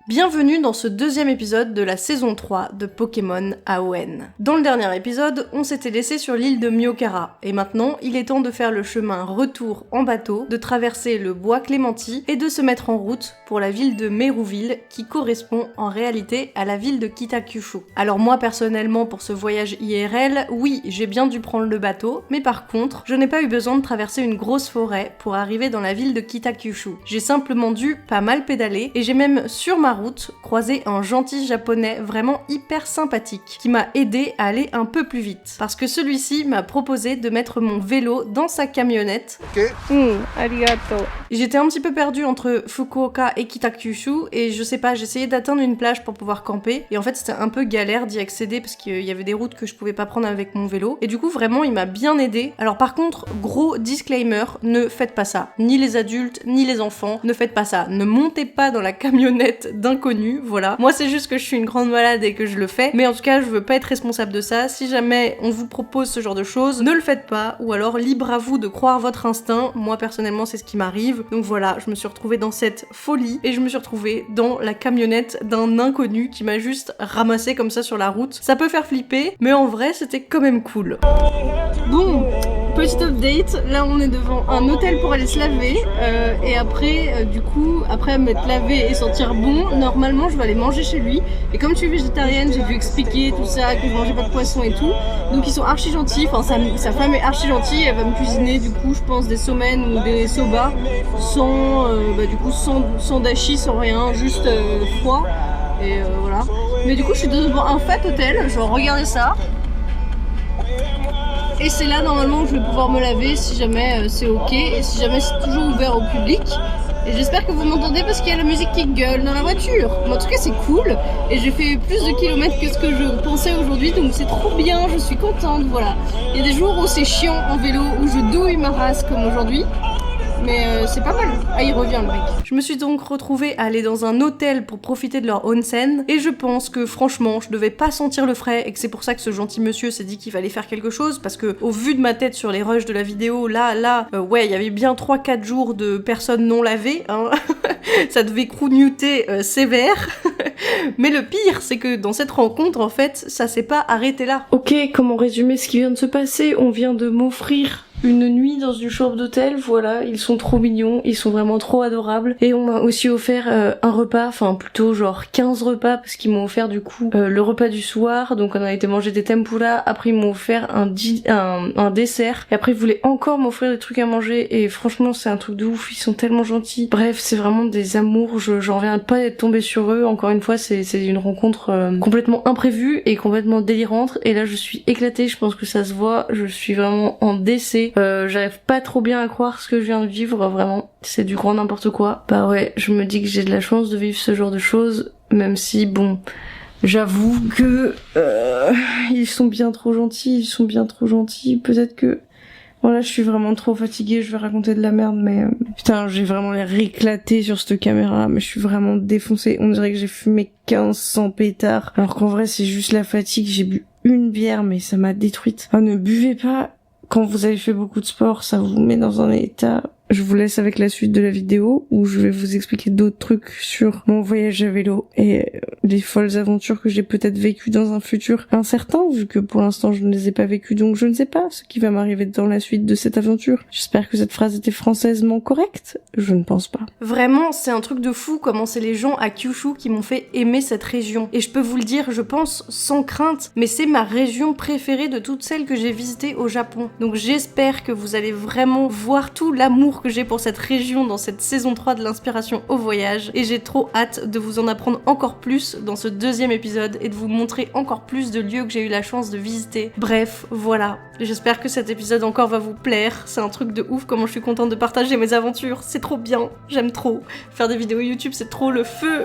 Bienvenue dans ce deuxième épisode de la saison 3 de Pokémon AON. Dans le dernier épisode, on s'était laissé sur l'île de Myokara, et maintenant il est temps de faire le chemin retour en bateau, de traverser le bois Clémenti et de se mettre en route pour la ville de Merouville qui correspond en réalité à la ville de Kitakyushu. Alors moi personnellement pour ce voyage IRL, oui j'ai bien dû prendre le bateau, mais par contre je n'ai pas eu besoin de traverser une grosse forêt pour arriver dans la ville de Kitakyushu. J'ai simplement dû pas mal pédaler et j'ai même sur ma route croisé un gentil japonais vraiment hyper sympathique qui m'a aidé à aller un peu plus vite parce que celui-ci m'a proposé de mettre mon vélo dans sa camionnette. Arigato. J'étais un petit peu perdue entre Fukuoka et Kitakyushu et je sais pas, j'essayais d'atteindre une plage pour pouvoir camper et en fait c'était un peu galère d'y accéder parce qu'il y avait des routes que je pouvais pas prendre avec mon vélo et du coup vraiment il m'a bien aidé. Alors par contre, gros disclaimer, ne faites pas ça. Ni les adultes, ni les enfants, ne faites pas ça. Ne montez pas dans la camionnette d'inconnus, voilà. Moi c'est juste que je suis une grande malade et que je le fais, mais en tout cas je veux pas être responsable de ça. Si jamais on vous propose ce genre de choses, ne le faites pas, ou alors libre à vous de croire votre instinct. Moi personnellement c'est ce qui m'arrive, donc voilà, je me suis retrouvée dans cette folie et je me suis retrouvée dans la camionnette d'un inconnu qui m'a juste ramassé comme ça sur la route. Ça peut faire flipper, mais en vrai c'était quand même cool. Bon, petit update, là on est devant un hôtel pour aller se laver et après du coup, après m'être lavé et sentir bon, normalement je vais aller manger chez lui et comme je suis végétarienne j'ai dû expliquer tout ça, que je mangeais pas de poisson et tout, donc ils sont archi gentils, enfin sa femme est archi gentille, elle va me cuisiner du coup je pense des somen ou des soba sans du coup sans dashi, sans rien, juste froid et voilà. Mais du coup je suis devant un fat hôtel, genre regardez ça. Et c'est là normalement que je vais pouvoir me laver si jamais c'est ok et si jamais c'est toujours ouvert au public. Et j'espère que vous m'entendez parce qu'il y a la musique qui gueule dans la voiture. Mais en tout cas c'est cool et j'ai fait plus de kilomètres que ce que je pensais aujourd'hui, donc c'est trop bien, je suis contente, voilà. Il y a des jours où c'est chiant en vélo, où je douille ma race comme aujourd'hui. Mais c'est pas mal. Ah, il revient le mec. Je me suis donc retrouvée à aller dans un hôtel pour profiter de leur onsen et je pense que franchement je devais pas sentir le frais et que c'est pour ça que ce gentil monsieur s'est dit qu'il fallait faire quelque chose parce que au vu de ma tête sur les rushs de la vidéo, ouais il y avait bien 3-4 jours de personnes non lavées, hein. Ça devait crougnoter sévère. Mais le pire c'est que dans cette rencontre en fait ça s'est pas arrêté là. Ok, comment résumer ce qui vient de se passer? On vient de m'offrir une nuit dans une chambre d'hôtel, voilà, ils sont trop mignons, ils sont vraiment trop adorables. Et on m'a aussi offert un repas, enfin plutôt genre 15 repas, parce qu'ils m'ont offert du coup le repas du soir, donc on a été manger des tempura, après ils m'ont offert un dessert, et après ils voulaient encore m'offrir des trucs à manger, et franchement c'est un truc de ouf, ils sont tellement gentils. Bref, c'est vraiment des amours, j'en viens pas d'être tombée sur eux, encore une fois c'est une rencontre complètement imprévue et complètement délirante, et là je suis éclatée, je pense que ça se voit, je suis vraiment en décès. J'arrive pas trop bien à croire ce que je viens de vivre, vraiment, c'est du grand n'importe quoi. Bah ouais, je me dis que j'ai de la chance de vivre ce genre de choses, même si bon, j'avoue que ils sont bien trop gentils, peut-être que voilà, je suis vraiment trop fatiguée, je vais raconter de la merde, mais putain, j'ai vraiment l'air éclaté sur cette caméra, mais je suis vraiment défoncée, on dirait que j'ai fumé 1500 pétards, alors qu'en vrai c'est juste la fatigue, j'ai bu une bière, mais ça m'a détruite. Ah, ne buvez pas quand vous avez fait beaucoup de sport, ça vous met dans un état. Je vous laisse avec la suite de la vidéo où je vais vous expliquer d'autres trucs sur mon voyage à vélo et les folles aventures que j'ai peut-être vécues dans un futur incertain, vu que pour l'instant je ne les ai pas vécues, donc je ne sais pas ce qui va m'arriver dans la suite de cette aventure. J'espère que cette phrase était françaisement correcte. Je ne pense pas. Vraiment, c'est un truc de fou comment c'est les gens à Kyushu qui m'ont fait aimer cette région. Et je peux vous le dire, je pense sans crainte, mais c'est ma région préférée de toutes celles que j'ai visitées au Japon. Donc j'espère que vous allez vraiment voir tout l'amour que j'ai pour cette région dans cette saison 3 de l'inspiration au voyage, et j'ai trop hâte de vous en apprendre encore plus dans ce deuxième épisode et de vous montrer encore plus de lieux que j'ai eu la chance de visiter. Bref, voilà. J'espère que cet épisode encore va vous plaire, c'est un truc de ouf comment je suis contente de partager mes aventures, c'est trop bien, j'aime trop. Faire des vidéos YouTube c'est trop le feu.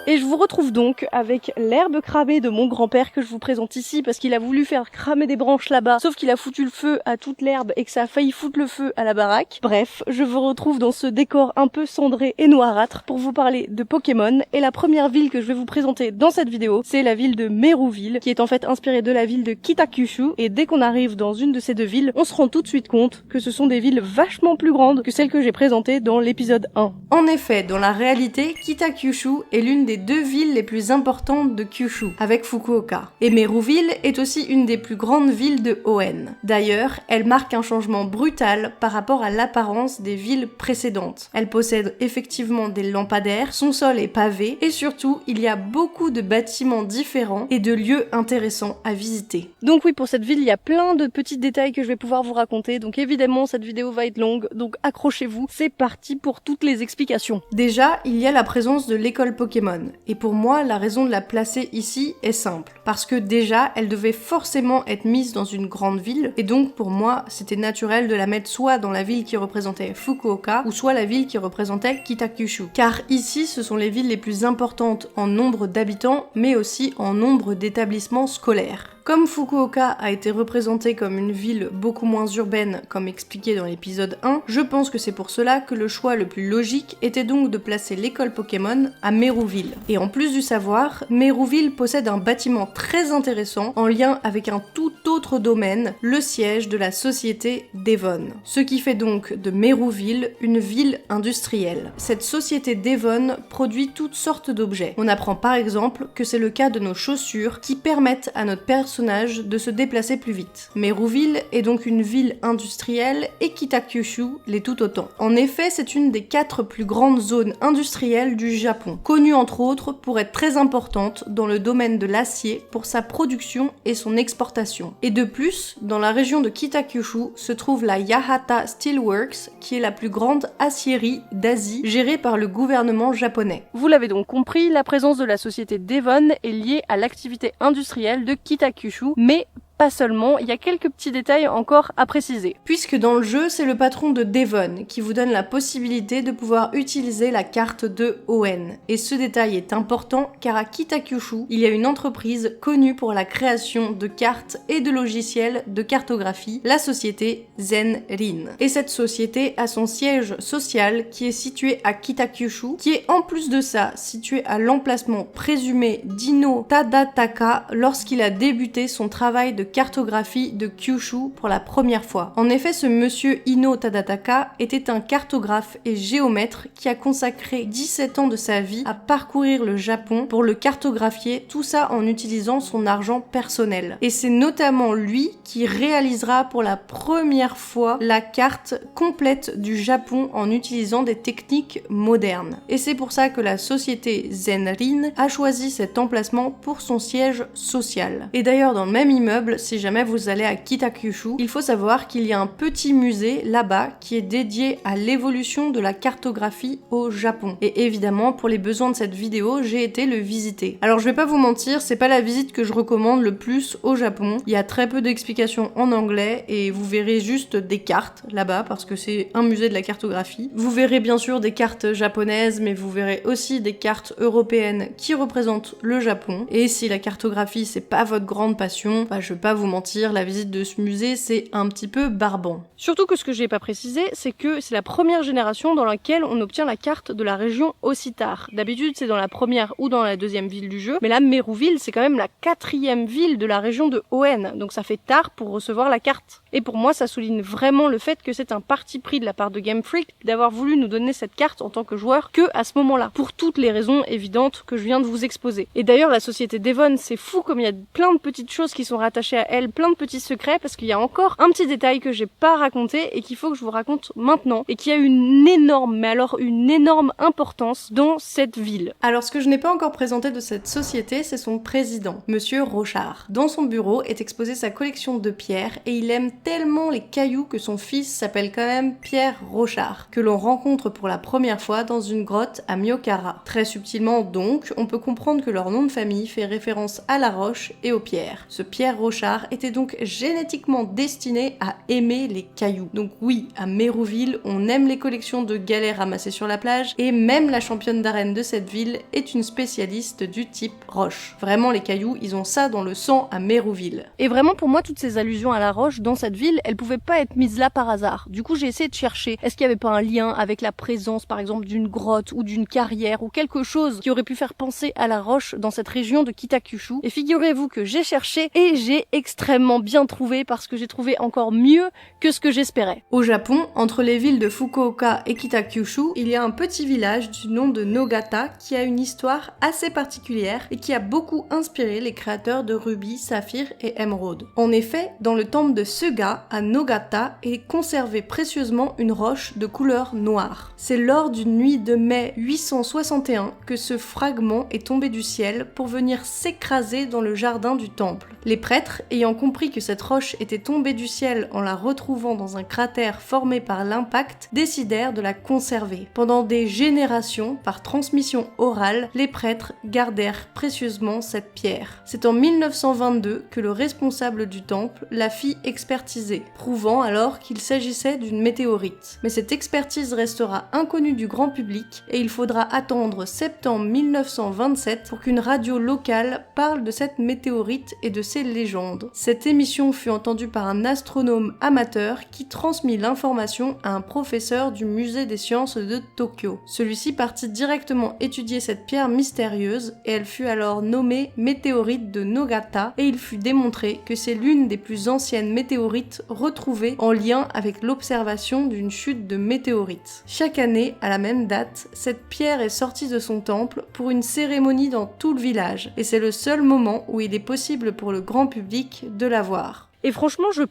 Et je vous retrouve donc avec l'herbe cramée de mon grand-père que je vous présente ici parce qu'il a voulu faire cramer des branches là-bas, sauf qu'il a foutu le feu à toute l'herbe et que ça a failli foutre le feu à la baraque. Bref, je vous retrouve dans ce décor un peu cendré et noirâtre pour vous parler de Pokémon, et la première ville que je vais vous présenter dans cette vidéo, c'est la ville de Merouville, qui est en fait inspirée de la ville de Kitakyushu, et dès qu'on arrive dans une de ces deux villes, on se rend tout de suite compte que ce sont des villes vachement plus grandes que celles que j'ai présentées dans l'épisode 1. En effet, dans la réalité, Kitakyushu est l'une des deux villes les plus importantes de Kyushu, avec Fukuoka. Et Merouville est aussi une des plus grandes villes de Hoenn. D'ailleurs, elle marque un changement brutal par rapport à l'apparence des villes précédentes. Elle possède effectivement des lampadaires, son sol est pavé, et surtout, il y a beaucoup de bâtiments différents et de lieux intéressants à visiter. Donc oui, pour cette ville, il y a plein de petits détails que je vais pouvoir vous raconter, donc évidemment, cette vidéo va être longue, donc accrochez-vous, c'est parti pour toutes les explications. Déjà, il y a la présence de l'école Pokémon, et pour moi, la raison de la placer ici est simple, parce que déjà, elle devait forcément être mise dans une grande ville, et donc pour moi, c'était naturel de la mettre soit dans la ville qui représentait Fukuoka, ou soit la ville qui représentait Kitakyushu. Car ici, ce sont les villes les plus importantes en nombre d'habitants, mais aussi en nombre d'établissements scolaires. Comme Fukuoka a été représentée comme une ville beaucoup moins urbaine, comme expliqué dans l'épisode 1, je pense que c'est pour cela que le choix le plus logique était donc de placer l'école Pokémon à Merouville. Et en plus du savoir, Merouville possède un bâtiment très intéressant en lien avec un tout autre domaine, le siège de la société Devon. Ce qui fait donc de Merouville une ville industrielle. Cette société Devon produit toutes sortes d'objets. On apprend par exemple que c'est le cas de nos chaussures qui permettent à notre personnage de se déplacer plus vite. Merouville est donc une ville industrielle et Kitakyushu l'est tout autant. En effet, c'est une des 4 plus grandes zones industrielles du Japon, connue entre autres pour être très importante dans le domaine de l'acier pour sa production et son exportation. Et de plus, dans la région de Kitakyushu se trouve la Yahata Steelworks, qui est la plus grande aciérie d'Asie, gérée par le gouvernement japonais. Vous l'avez donc compris, la présence de la société Devon est liée à l'activité industrielle de Kitakyushu, mais pas seulement, il y a quelques petits détails encore à préciser. Puisque dans le jeu, c'est le patron de Devon qui vous donne la possibilité de pouvoir utiliser la carte de Hoenn. Et ce détail est important car à Kitakyushu, il y a une entreprise connue pour la création de cartes et de logiciels de cartographie, la société Zenrin. Et cette société a son siège social qui est situé à Kitakyushu, qui est en plus de ça situé à l'emplacement présumé d'Ino Tadataka lorsqu'il a débuté son travail de cartographie de Kyushu pour la première fois. En effet, ce monsieur Ino Tadataka était un cartographe et géomètre qui a consacré 17 ans de sa vie à parcourir le Japon pour le cartographier, tout ça en utilisant son argent personnel. Et c'est notamment lui qui réalisera pour la première fois la carte complète du Japon en utilisant des techniques modernes. Et c'est pour ça que la société Zenrin a choisi cet emplacement pour son siège social. Et d'ailleurs, dans le même immeuble, si jamais vous allez à Kitakyushu, il faut savoir qu'il y a un petit musée là-bas qui est dédié à l'évolution de la cartographie au Japon. Et évidemment, pour les besoins de cette vidéo, j'ai été le visiter. Alors je vais pas vous mentir, c'est pas la visite que je recommande le plus au Japon. Il y a très peu d'explications en anglais et vous verrez juste des cartes là-bas parce que c'est un musée de la cartographie. Vous verrez bien sûr des cartes japonaises, mais vous verrez aussi des cartes européennes qui représentent le Japon. Et si la cartographie c'est pas votre grande passion, je vais pas vous mentir, la visite de ce musée c'est un petit peu barbant. Surtout que ce que j'ai pas précisé, c'est que c'est la première génération dans laquelle on obtient la carte de la région Ocitar. D'habitude c'est dans la première ou dans la deuxième ville du jeu, mais là Merouville c'est quand même la 4e ville de la région de Hoenn, donc ça fait tard pour recevoir la carte. Et pour moi ça souligne vraiment le fait que c'est un parti pris de la part de Game Freak d'avoir voulu nous donner cette carte en tant que joueur que à ce moment-là, pour toutes les raisons évidentes que je viens de vous exposer. Et d'ailleurs la société Devon, c'est fou comme il y a plein de petites choses qui sont rattachées à elle, plein de petits secrets, parce qu'il y a encore un petit détail que j'ai pas raconté et qu'il faut que je vous raconte maintenant, et qui a une énorme, mais alors une énorme importance dans cette ville. Alors ce que je n'ai pas encore présenté de cette société, c'est son président, Monsieur Rochard. Dans son bureau est exposée sa collection de pierres et il aime tellement les cailloux que son fils s'appelle quand même Pierre Rochard, que l'on rencontre pour la première fois dans une grotte à Myokara. Très subtilement donc, on peut comprendre que leur nom de famille fait référence à la roche et aux pierres. Ce Pierre Rochard clochards étaient donc génétiquement destinés à aimer les cailloux. Donc oui, à Mérouville, on aime les collections de galets ramassés sur la plage, et même la championne d'arène de cette ville est une spécialiste du type roche. Vraiment, les cailloux, ils ont ça dans le sang à Mérouville. Et vraiment, pour moi, toutes ces allusions à la roche dans cette ville, elles pouvaient pas être mises là par hasard. Du coup, j'ai essayé de chercher, est-ce qu'il y avait pas un lien avec la présence, par exemple, d'une grotte ou d'une carrière ou quelque chose qui aurait pu faire penser à la roche dans cette région de Kitakyushu. Et figurez-vous que j'ai cherché et j'ai extrêmement bien trouvé parce que j'ai trouvé encore mieux que ce que j'espérais. Au Japon, entre les villes de Fukuoka et Kitakyushu, il y a un petit village du nom de Nogata qui a une histoire assez particulière et qui a beaucoup inspiré les créateurs de Ruby, Saphir et Émeraude. En effet, dans le temple de Suga, à Nogata, est conservée précieusement une roche de couleur noire. C'est lors d'une nuit de mai 861 que ce fragment est tombé du ciel pour venir s'écraser dans le jardin du temple. Les prêtres, ayant compris que cette roche était tombée du ciel en la retrouvant dans un cratère formé par l'impact, décidèrent de la conserver. Pendant des générations, par transmission orale, les prêtres gardèrent précieusement cette pierre. C'est en 1922 que le responsable du temple la fit expertiser, prouvant alors qu'il s'agissait d'une météorite. Mais cette expertise restera inconnue du grand public et il faudra attendre septembre 1927 pour qu'une radio locale parle de cette météorite et de ses légendes. Cette émission fut entendue par un astronome amateur qui transmit l'information à un professeur du musée des sciences de Tokyo. Celui-ci partit directement étudier cette pierre mystérieuse et elle fut alors nommée météorite de Nogata et il fut démontré que c'est l'une des plus anciennes météorites retrouvées en lien avec l'observation d'une chute de météorites. Chaque année, à la même date, cette pierre est sortie de son temple pour une cérémonie dans tout le village et c'est le seul moment où il est possible pour le grand public de la voir. Et franchement, je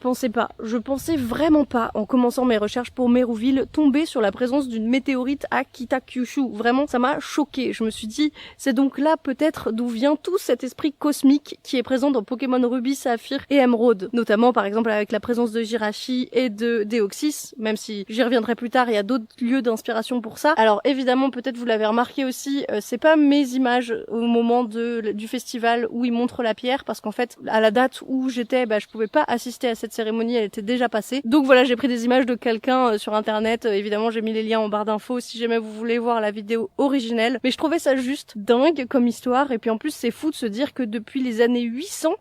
pensais vraiment pas, en commençant mes recherches pour Mérouville, tomber sur la présence d'une météorite à Kitakyushu. Vraiment, ça m'a choquée. Je me suis dit, c'est donc là peut-être d'où vient tout cet esprit cosmique qui est présent dans Pokémon Ruby, Saphir et Émeraude. Notamment, par exemple, avec la présence de Jirachi et de Deoxys, même si j'y reviendrai plus tard, il y a d'autres lieux d'inspiration pour ça. Alors évidemment, peut-être vous l'avez remarqué aussi, c'est pas mes images au moment du festival où ils montrent la pierre, parce qu'en fait, à la date où j'étais, je pouvais pas assister à cette cérémonie, elle était déjà passée. Donc voilà, j'ai pris des images de quelqu'un sur internet, évidemment j'ai mis les liens en barre d'infos si jamais vous voulez voir la vidéo originelle, mais je trouvais ça juste dingue comme histoire, et puis en plus c'est fou de se dire que depuis les années 800,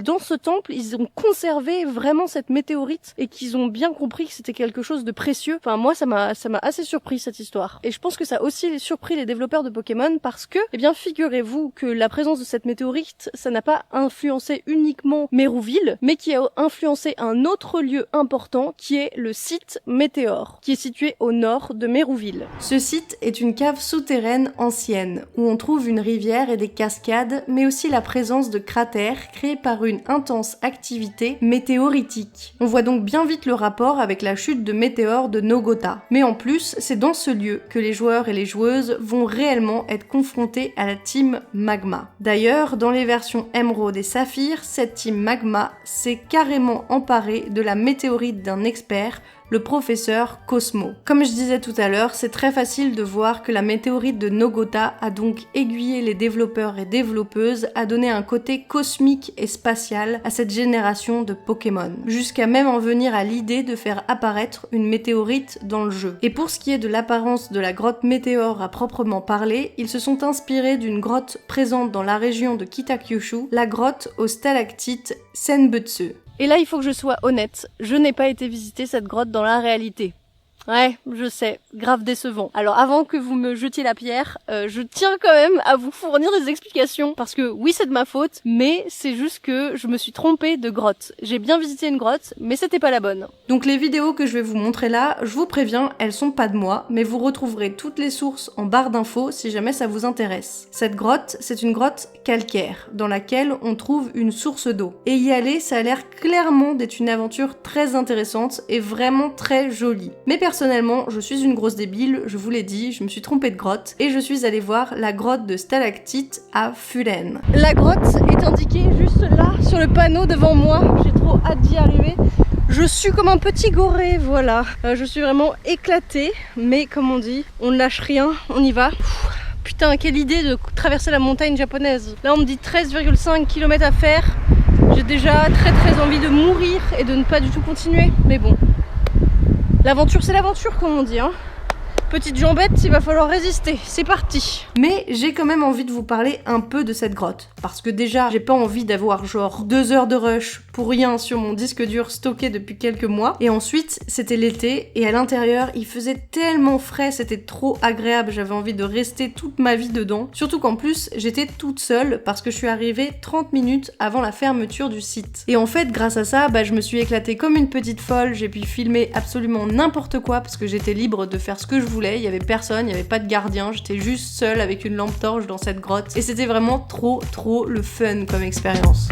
dans ce temple, ils ont conservé vraiment cette météorite, et qu'ils ont bien compris que c'était quelque chose de précieux. Enfin moi ça m'a assez surpris cette histoire. Et je pense que ça a aussi surpris les développeurs de Pokémon parce que, eh bien figurez-vous que la présence de cette météorite, ça n'a pas influencé uniquement Mérouville, mais qui a influencé un autre lieu important qui est le site Météore, qui est situé au nord de Mérouville. Ce site est une cave souterraine ancienne, où on trouve une rivière et des cascades, mais aussi la présence de cratères créés par une intense activité météoritique. On voit donc bien vite le rapport avec la chute de météore de Nogata. Mais en plus, c'est dans ce lieu que les joueurs et les joueuses vont réellement être confrontés à la team Magma. D'ailleurs, dans les versions Émeraude et Saphir, cette team Magma s'est carrément emparée de la météorite d'un expert, le professeur Cosmo. Comme je disais tout à l'heure, c'est très facile de voir que la météorite de Nogata a donc aiguillé les développeurs et développeuses à donner un côté cosmique et spatial à cette génération de Pokémon, jusqu'à même en venir à l'idée de faire apparaître une météorite dans le jeu. Et pour ce qui est de l'apparence de la grotte Météore à proprement parler, ils se sont inspirés d'une grotte présente dans la région de Kitakyushu, la grotte aux stalactites Senbutsu. Et là, il faut que je sois honnête, je n'ai pas été visiter cette grotte dans la réalité. Ouais, je sais, grave décevant. Alors avant que vous me jetiez la pierre, je tiens quand même à vous fournir des explications. Parce que oui, c'est de ma faute, mais c'est juste que je me suis trompée de grotte. J'ai bien visité une grotte, mais c'était pas la bonne. Donc les vidéos que je vais vous montrer là, je vous préviens, elles sont pas de moi, mais vous retrouverez toutes les sources en barre d'infos si jamais ça vous intéresse. Cette grotte, c'est une grotte calcaire, dans laquelle on trouve une source d'eau. Et y aller, ça a l'air clairement d'être une aventure très intéressante et vraiment très jolie. Mais personnellement, je suis une grosse débile, je vous l'ai dit, je me suis trompée de grotte et je suis allée voir la grotte de stalactite à Fulen. La grotte est indiquée juste là, sur le panneau devant moi. J'ai trop hâte d'y arriver. Je suis comme un petit goré, voilà. Je suis vraiment éclatée, mais comme on dit, on ne lâche rien, on y va. Putain, quelle idée de traverser la montagne japonaise. Là, on me dit 13,5 km à faire. J'ai déjà très envie de mourir et de ne pas du tout continuer. Mais bon, l'aventure c'est l'aventure comme on dit, hein. Petite jambette, il va falloir résister, c'est parti. Mais j'ai quand même envie de vous parler un peu de cette grotte. Parce que déjà, j'ai pas envie d'avoir genre 2 heures de rush pour rien sur mon disque dur stocké depuis quelques mois. Et ensuite, c'était l'été, et à l'intérieur, il faisait tellement frais, c'était trop agréable, j'avais envie de rester toute ma vie dedans. Surtout qu'en plus, j'étais toute seule, parce que je suis arrivée 30 minutes avant la fermeture du site. Et en fait, grâce à ça, je me suis éclatée comme une petite folle, j'ai pu filmer absolument n'importe quoi, parce que j'étais libre de faire ce que je voulais. Il y avait personne, il y avait pas de gardien, j'étais juste seule avec une lampe torche dans cette grotte et c'était vraiment trop le fun comme expérience.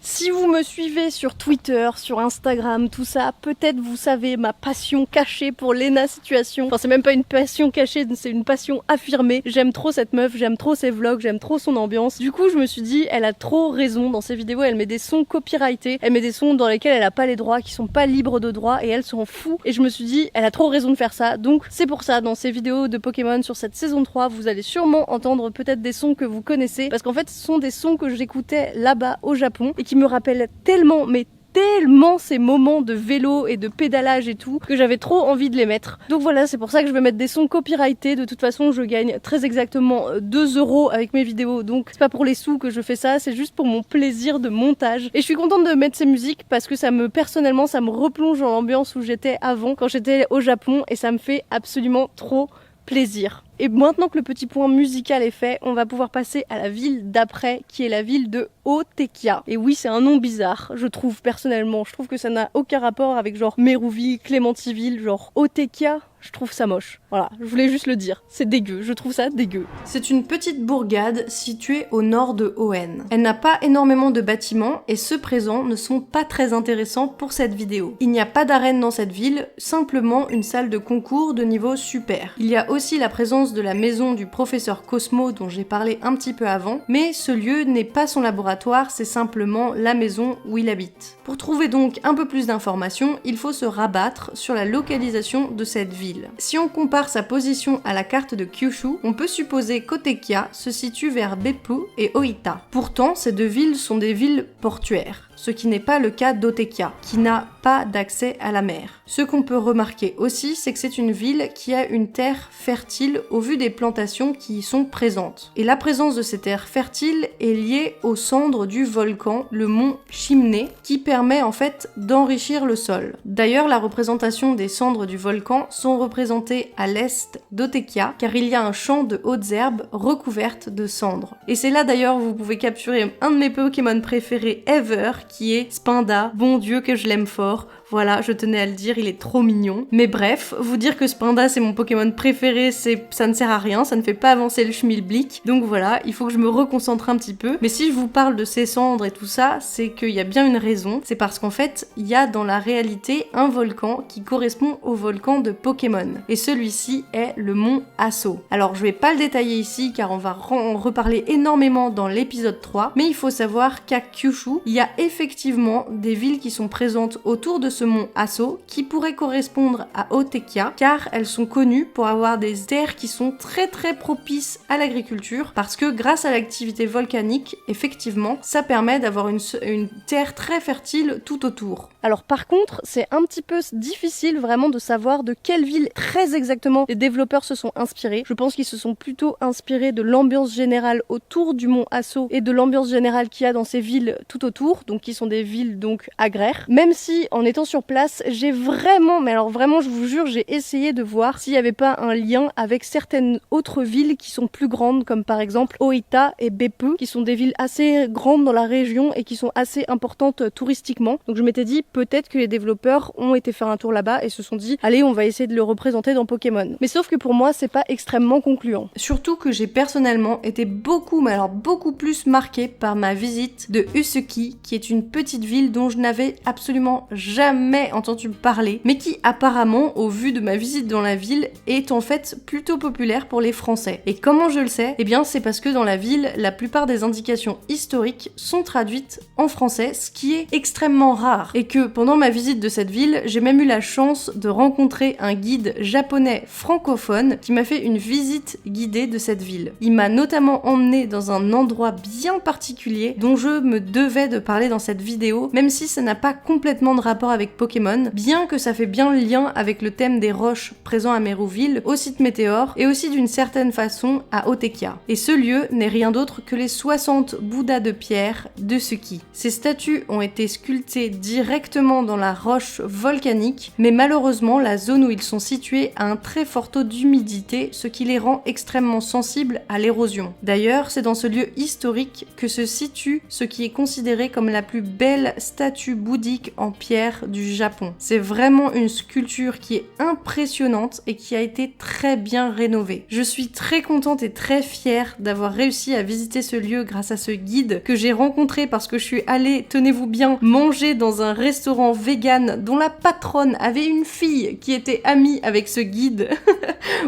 Si vous me suivez sur Twitter, sur Instagram, tout ça, peut-être vous savez ma passion cachée pour Lena Situation. Enfin, c'est même pas une passion cachée, c'est une passion affirmée. J'aime trop cette meuf, j'aime trop ses vlogs, j'aime trop son ambiance. Du coup, je me suis dit, elle a trop raison dans ses vidéos. Elle met des sons copyrightés, elle met des sons dans lesquels elle a pas les droits, qui sont pas libres de droits, et elle s'en fout. Et je me suis dit, elle a trop raison de faire ça. Donc, c'est pour ça, dans ces vidéos de Pokémon sur cette saison 3, vous allez sûrement entendre peut-être des sons que vous connaissez, parce qu'en fait, ce sont des sons que j'écoutais là-bas au Japon et qui me rappellent tellement, mais tellement ces moments de vélo et de pédalage et tout que j'avais trop envie de les mettre. Donc voilà, c'est pour ça que je vais mettre des sons copyrightés. De toute façon, je gagne très exactement 2 € avec mes vidéos, donc c'est pas pour les sous que je fais ça, c'est juste pour mon plaisir de montage. Et je suis contente de mettre ces musiques parce que personnellement, ça me replonge dans l'ambiance où j'étais avant, quand j'étais au Japon, et ça me fait absolument trop plaisir. Et maintenant que le petit point musical est fait, on va pouvoir passer à la ville d'après, qui est la ville de Otekia. Et oui, c'est un nom bizarre, je trouve personnellement. Je trouve que ça n'a aucun rapport avec genre Mérouville, Clémentiville, genre Otekia. Je trouve ça moche. Voilà, je voulais juste le dire. C'est dégueu, je trouve ça dégueu. C'est une petite bourgade située au nord de Hoenn. Elle n'a pas énormément de bâtiments et ceux présents ne sont pas très intéressants pour cette vidéo. Il n'y a pas d'arène dans cette ville, simplement une salle de concours de niveau super. Il y a aussi la présence de la maison du professeur Cosmo dont j'ai parlé un petit peu avant, mais ce lieu n'est pas son laboratoire, c'est simplement la maison où il habite. Pour trouver donc un peu plus d'informations, il faut se rabattre sur la localisation de cette ville. Si on compare sa position à la carte de Kyushu, on peut supposer qu'Otekia se situe vers Beppu et Oita. Pourtant, ces deux villes sont des villes portuaires, ce qui n'est pas le cas d'Otekia, qui n'a pas d'accès à la mer. Ce qu'on peut remarquer aussi, c'est que c'est une ville qui a une terre fertile au vu des plantations qui y sont présentes. Et la présence de ces terres fertiles est liée aux cendres du volcan, le mont Chimney, qui permet en fait d'enrichir le sol. D'ailleurs, la représentation des cendres du volcan sont représentées à l'est d'Otekia, car il y a un champ de hautes herbes recouvertes de cendres. Et c'est là d'ailleurs où vous pouvez capturer un de mes Pokémon préférés ever, qui est Spinda. Bon Dieu que je l'aime fort. Voilà, je tenais à le dire, il est trop mignon. Mais bref, vous dire que Spinda c'est mon Pokémon préféré, ça ne sert à rien, ça ne fait pas avancer le schmilblick. Donc voilà, il faut que je me reconcentre un petit peu. Mais si je vous parle de ces cendres et tout ça, c'est qu'il y a bien une raison. C'est parce qu'en fait, il y a dans la réalité un volcan qui correspond au volcan de Pokémon. Et celui-ci est le mont Asso. Alors je vais pas le détailler ici car on va en reparler énormément dans l'épisode 3. Mais il faut savoir qu'à Kyushu, il y a effectivement des villes qui sont présentes autour de ce mont Asso qui pourrait correspondre à Otekia car elles sont connues pour avoir des terres qui sont très propices à l'agriculture parce que grâce à l'activité volcanique, effectivement, ça permet d'avoir une terre très fertile tout autour. Alors par contre, c'est un petit peu difficile vraiment de savoir de quelle ville très exactement les développeurs se sont inspirés. Je pense qu'ils se sont plutôt inspirés de l'ambiance générale autour du mont Asso et de l'ambiance générale qu'il y a dans ces villes tout autour, donc qui sont des villes donc agraires. Même si en étant sur place, j'ai vraiment, mais alors vraiment, je vous jure, j'ai essayé de voir s'il n'y avait pas un lien avec certaines autres villes qui sont plus grandes, comme par exemple Oita et Beppu, qui sont des villes assez grandes dans la région et qui sont assez importantes touristiquement. Donc je m'étais dit peut-être que les développeurs ont été faire un tour là-bas et se sont dit allez, on va essayer de le représenter dans Pokémon. Mais sauf que pour moi, c'est pas extrêmement concluant. Surtout que j'ai personnellement été beaucoup, mais alors beaucoup plus marquée par ma visite de Usuki, qui est une petite ville dont je n'avais absolument jamais entendu parler, mais qui apparemment, au vu de ma visite dans la ville, est en fait plutôt populaire pour les Français. Et comment je le sais ? Eh bien, c'est parce que dans la ville, la plupart des indications historiques sont traduites en français, ce qui est extrêmement rare. Et que pendant ma visite de cette ville, j'ai même eu la chance de rencontrer un guide japonais francophone qui m'a fait une visite guidée de cette ville. Il m'a notamment emmené dans un endroit bien particulier dont je me devais de parler dans cette vidéo, même si ça n'a pas complètement de rapport avec Pokémon, bien que ça fait bien le lien avec le thème des roches présents à Mérouville, au site Météore, et aussi d'une certaine façon à Otekia. Et ce lieu n'est rien d'autre que les 60 Bouddhas de pierre de Suki. Ces statues ont été sculptées directement dans la roche volcanique, mais malheureusement la zone où ils sont situés a un très fort taux d'humidité, ce qui les rend extrêmement sensibles à l'érosion. D'ailleurs, c'est dans ce lieu historique que se situe ce qui est considéré comme la plus belle statue bouddhique en pierre du Japon. C'est vraiment une sculpture qui est impressionnante et qui a été très bien rénovée. Je suis très contente et très fière d'avoir réussi à visiter ce lieu grâce à ce guide que j'ai rencontré parce que je suis allée, tenez-vous bien, manger dans un restaurant vegan dont la patronne avait une fille qui était amie avec ce guide.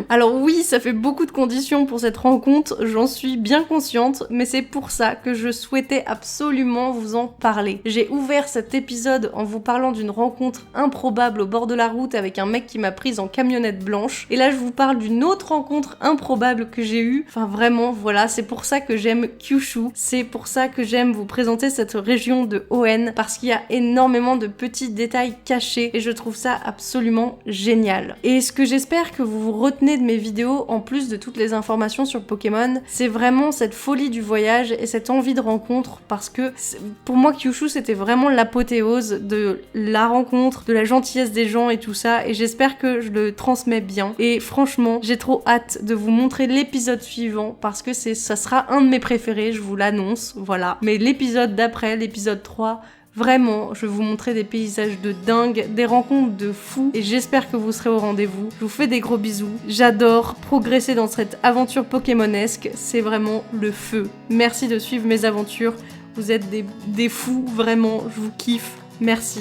Alors oui, ça fait beaucoup de conditions pour cette rencontre, j'en suis bien consciente, mais c'est pour ça que je souhaitais absolument vous en parler. J'ai ouvert cet épisode en vous parlant d'une rencontre improbable au bord de la route avec un mec qui m'a prise en camionnette blanche, et là je vous parle d'une autre rencontre improbable que j'ai eue. Enfin vraiment, voilà, c'est pour ça que j'aime Kyushu, c'est pour ça que j'aime vous présenter cette région de Hoenn, parce qu'il y a énormément de petits détails cachés, et je trouve ça absolument génial. Et ce que j'espère que vous retenez de mes vidéos, en plus de toutes les informations sur Pokémon, c'est vraiment cette folie du voyage et cette envie de rencontre, parce que pour moi Kyushu c'était vraiment l'apothéose de la rencontre, de la gentillesse des gens et tout ça, et j'espère que je le transmets bien. Et franchement, j'ai trop hâte de vous montrer l'épisode suivant, parce que ça sera un de mes préférés, je vous l'annonce, voilà. Mais l'épisode d'après, l'épisode 3, vraiment, je vais vous montrer des paysages de dingue, des rencontres de fous, et j'espère que vous serez au rendez-vous. Je vous fais des gros bisous. J'adore progresser dans cette aventure pokémonesque, c'est vraiment le feu. Merci de suivre mes aventures, vous êtes des fous, vraiment, je vous kiffe. Merci.